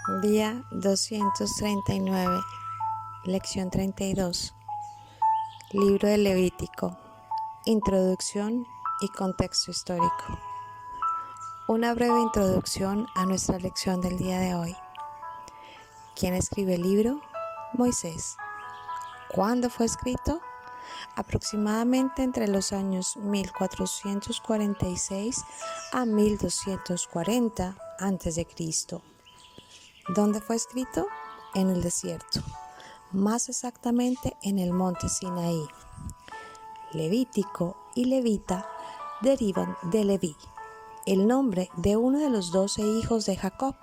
Día 239, lección 32, libro de Levítico, introducción y contexto histórico. Una breve introducción a nuestra lección del día de hoy. ¿Quién escribe el libro? Moisés. ¿Cuándo fue escrito? Aproximadamente entre los años 1446 a 1240 a.C. ¿Dónde fue escrito? En el desierto, más exactamente en el monte Sinaí. Levítico y levita derivan de Leví, el nombre de uno de los 12 hijos de Jacob.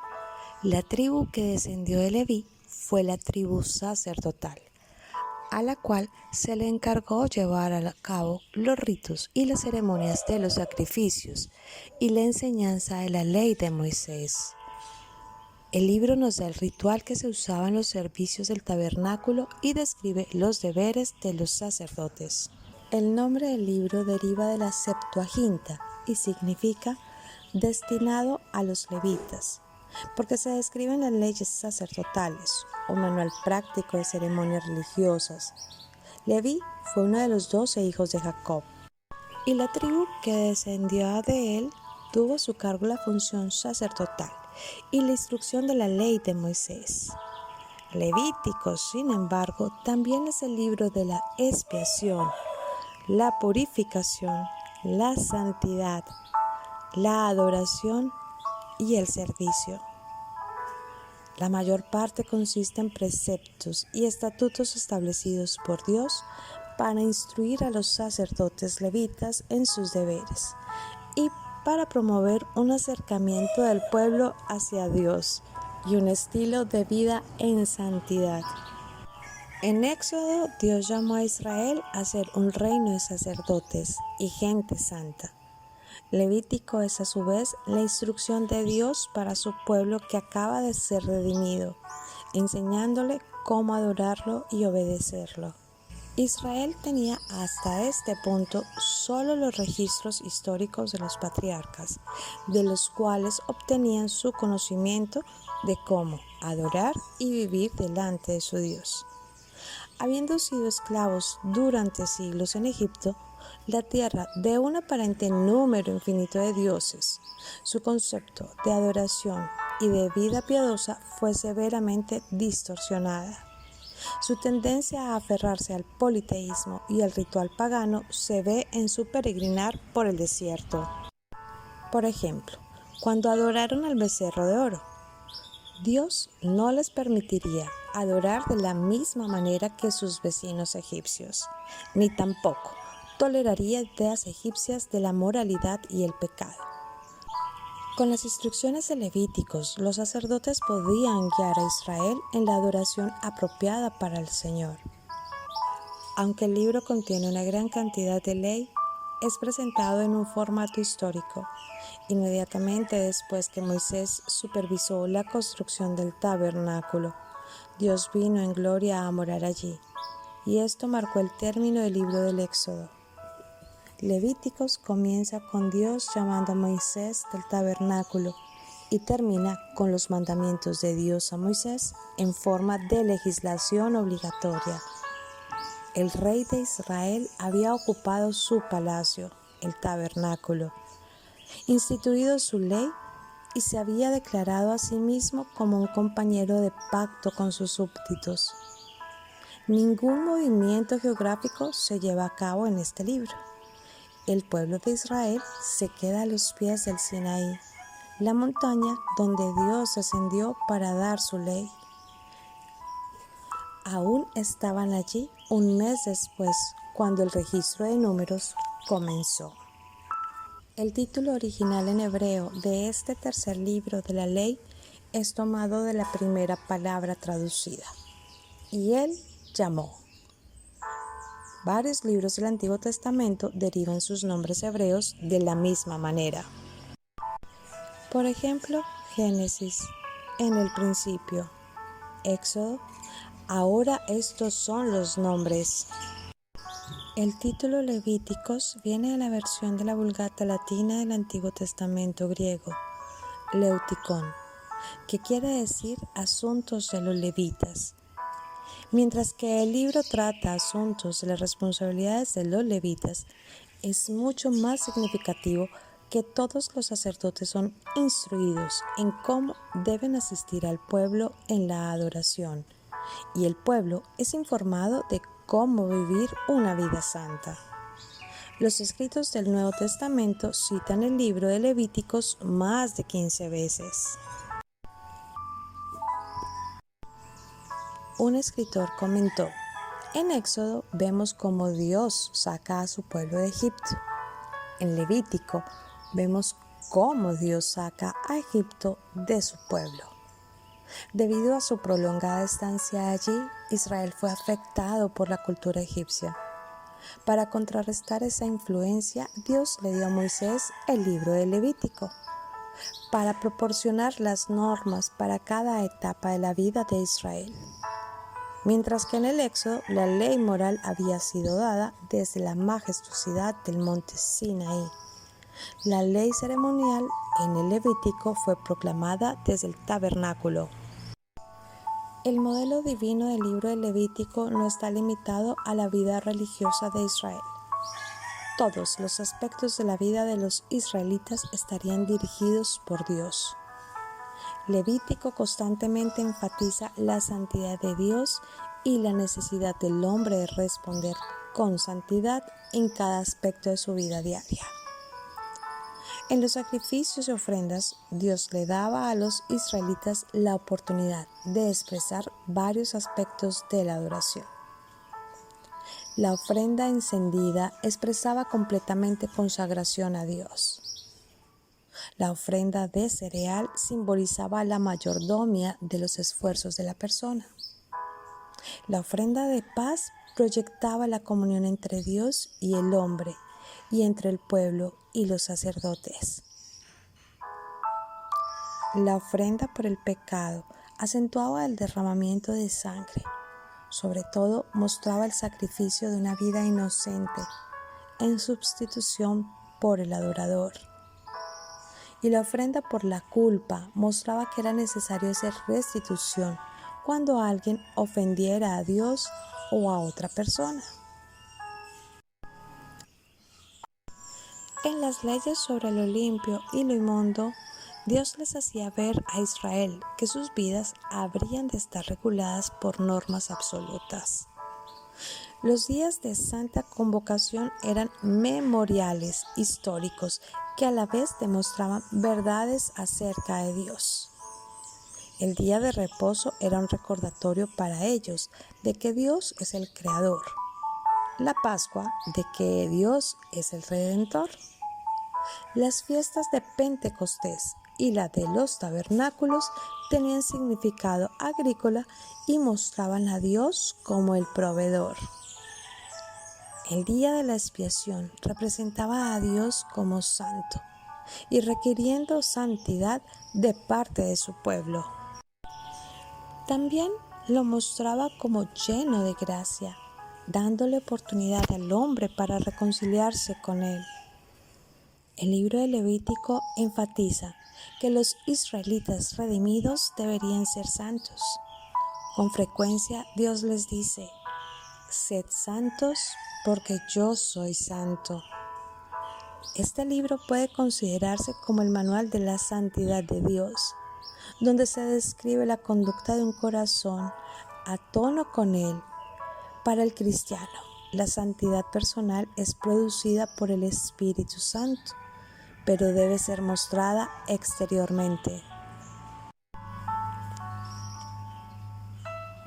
La tribu que descendió de Leví fue la tribu sacerdotal, a la cual se le encargó llevar a cabo los ritos y las ceremonias de los sacrificios y la enseñanza de la ley de Moisés. El libro nos da el ritual que se usaba en los servicios del tabernáculo y describe los deberes de los sacerdotes. El nombre del libro deriva de la Septuaginta y significa destinado a los levitas, porque se describen las leyes sacerdotales, un manual práctico de ceremonias religiosas. Leví fue uno de los 12 hijos de Jacob, y la tribu que descendió de él tuvo a su cargo la función sacerdotal y la instrucción de la ley de Moisés. Levítico, sin embargo, también es el libro de la expiación, la purificación, la santidad, la adoración y el servicio. La mayor parte consiste en preceptos y estatutos establecidos por Dios para instruir a los sacerdotes levitas en sus deberes y para promover un acercamiento del pueblo hacia Dios y un estilo de vida en santidad. En Éxodo, Dios llamó a Israel a ser un reino de sacerdotes y gente santa. Levítico es a su vez la instrucción de Dios para su pueblo que acaba de ser redimido, enseñándole cómo adorarlo y obedecerlo. Israel tenía hasta este punto solo los registros históricos de los patriarcas, de los cuales obtenían su conocimiento de cómo adorar y vivir delante de su Dios. Habiendo sido esclavos durante siglos en Egipto, la tierra de un aparente número infinito de dioses, su concepto de adoración y de vida piadosa fue severamente distorsionada. Su tendencia a aferrarse al politeísmo y al ritual pagano se ve en su peregrinar por el desierto. Por ejemplo, cuando adoraron al becerro de oro, Dios no les permitiría adorar de la misma manera que sus vecinos egipcios, ni tampoco toleraría ideas egipcias de la moralidad y el pecado. Con las instrucciones de Levíticos, los sacerdotes podían guiar a Israel en la adoración apropiada para el Señor. Aunque el libro contiene una gran cantidad de ley, es presentado en un formato histórico. Inmediatamente después que Moisés supervisó la construcción del tabernáculo, Dios vino en gloria a morar allí, y esto marcó el término del libro del Éxodo. Levíticos comienza con Dios llamando a Moisés del tabernáculo y termina con los mandamientos de Dios a Moisés en forma de legislación obligatoria. El rey de Israel había ocupado su palacio, el tabernáculo, instituido su ley y se había declarado a sí mismo como un compañero de pacto con sus súbditos. Ningún movimiento geográfico se lleva a cabo en este libro. El pueblo de Israel se queda a los pies del Sinaí, la montaña donde Dios descendió para dar su ley. Aún estaban allí un mes después, cuando el registro de números comenzó. El título original en hebreo de este tercer libro de la ley es tomado de la primera palabra traducida, y él llamó. Varios libros del Antiguo Testamento derivan sus nombres hebreos de la misma manera. Por ejemplo, Génesis, en el principio; Éxodo, ahora estos son los nombres. El título Levíticos viene de la versión de la Vulgata latina del Antiguo Testamento griego, Leutikon, que quiere decir asuntos de los levitas. Mientras que el libro trata asuntos de las responsabilidades de los levitas, es mucho más significativo que todos los sacerdotes son instruidos en cómo deben asistir al pueblo en la adoración, y el pueblo es informado de cómo vivir una vida santa. Los escritos del Nuevo Testamento citan el libro de Levíticos más de 15 veces. Un escritor comentó: en Éxodo vemos cómo Dios saca a su pueblo de Egipto. En Levítico vemos cómo Dios saca a Egipto de su pueblo. Debido a su prolongada estancia allí, Israel fue afectado por la cultura egipcia. Para contrarrestar esa influencia, Dios le dio a Moisés el libro de Levítico, para proporcionar las normas para cada etapa de la vida de Israel. Mientras que en el Éxodo la ley moral había sido dada desde la majestuosidad del monte Sinaí, la ley ceremonial en el Levítico fue proclamada desde el tabernáculo. El modelo divino del libro del Levítico no está limitado a la vida religiosa de Israel. Todos los aspectos de la vida de los israelitas estarían dirigidos por Dios. Levítico constantemente enfatiza la santidad de Dios y la necesidad del hombre de responder con santidad en cada aspecto de su vida diaria. En los sacrificios y ofrendas, Dios le daba a los israelitas la oportunidad de expresar varios aspectos de la adoración. La ofrenda encendida expresaba completamente consagración a Dios. La ofrenda de cereal simbolizaba la mayordomía de los esfuerzos de la persona. La ofrenda de paz proyectaba la comunión entre Dios y el hombre, y entre el pueblo y los sacerdotes. La ofrenda por el pecado acentuaba el derramamiento de sangre. Sobre todo, mostraba el sacrificio de una vida inocente en sustitución por el adorador. Y la ofrenda por la culpa mostraba que era necesario hacer restitución cuando alguien ofendiera a Dios o a otra persona. En las leyes sobre lo limpio y lo inmundo, Dios les hacía ver a Israel que sus vidas habrían de estar reguladas por normas absolutas. Los días de Santa Convocación eran memoriales históricos que a la vez demostraban verdades acerca de Dios. El día de reposo era un recordatorio para ellos de que Dios es el Creador. La Pascua de que Dios es el Redentor. Las fiestas de Pentecostés y la de los tabernáculos tenían significado agrícola y mostraban a Dios como el proveedor. El día de la expiación representaba a Dios como santo y requiriendo santidad de parte de su pueblo. También lo mostraba como lleno de gracia, dándole oportunidad al hombre para reconciliarse con él. El libro de Levítico enfatiza que los israelitas redimidos deberían ser santos. Con frecuencia Dios les dice: sed santos porque yo soy santo. Este libro puede considerarse como el manual de la santidad de Dios, donde se describe la conducta de un corazón a tono con Él. Para el cristiano, la santidad personal es producida por el Espíritu Santo, pero debe ser mostrada exteriormente.